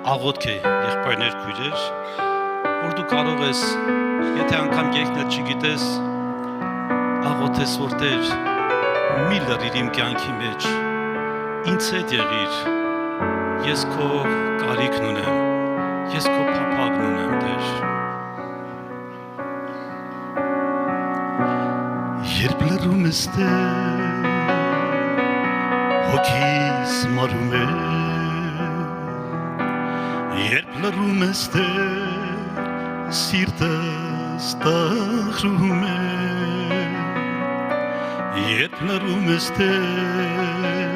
աղոթք է եղբայրներ քույրեր, որ դու կարող ես, եթե անգամ երկնը չգիտես, աղոթես որ Տեր, մի լրիր իմ կյանքի մեջ, ինձ հետ եղիր, ես քո կարիքն ունեմ, ես քո փափագն ունեմ Տեր։ Երբ լռում ես Տեր, հոգիս մարում է, երբ լռում ես Տեր, սիրտս տխրում է, երբ լռում ես Տեր,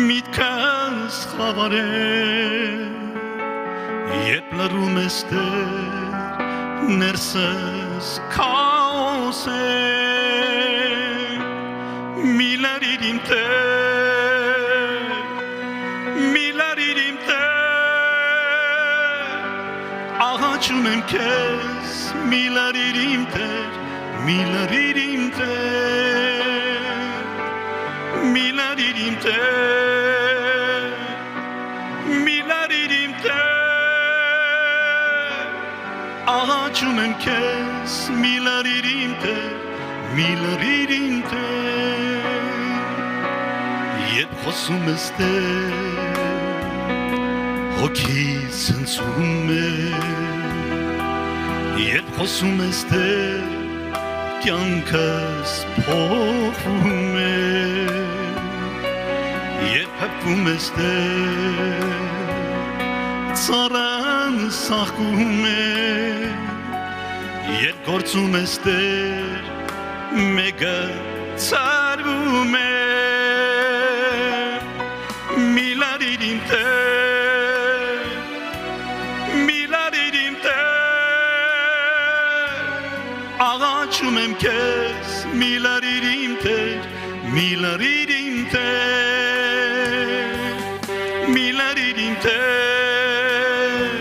միտքս խավար է, երբ լռում ես Տեր, ներսս քաոս է, մի լրիր իմ Տեր, մի լրիր իմ Տեր, աղաչում եմ քեզ, մի լրիր իմ Տեր, մի լրիր իմ Տեր, մի լրիր իմ Տեր, մի լրիր իմ Տեր, աղաչում եմ քեզ, մի լրիր իմ Տեր, մի լրիր իմ Տեր, երբ խոսում ես Տեր, հոգիս հնձում է, երբ խոսում ես Տեր, կյանքս փոխվում է, երբ հպվում ես Տեր, ծառան սաղկում է, երբ գործում ես Տեր, մեկը ցարվում է, մի լրիր իմ Տեր, մի լրիր իմ Տեր, աղաչում եմ քեզ, մի լրիր իմ Տեր, մի լրիր իմ Տեր, մի լրիր իմ Տեր,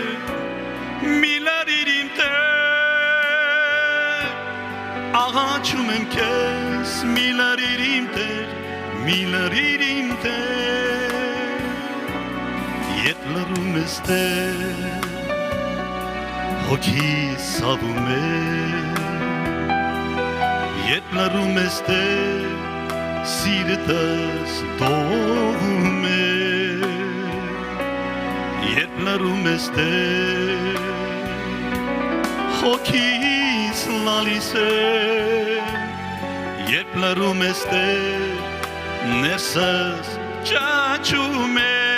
մի լրիր իմ Տեր, աղաչում եմ քեզ, մի լրիր իմ Տեր, մի լրիր իմ Տեր, երբ լռում ես Տեր, հոգիս ցավում է, երբ լռում ես Տեր, սիրտս դողում է, երբ լռում ես Տեր, հոգիս լալիս է, երբ լռում ես Տեր, ներսս ճաճում է,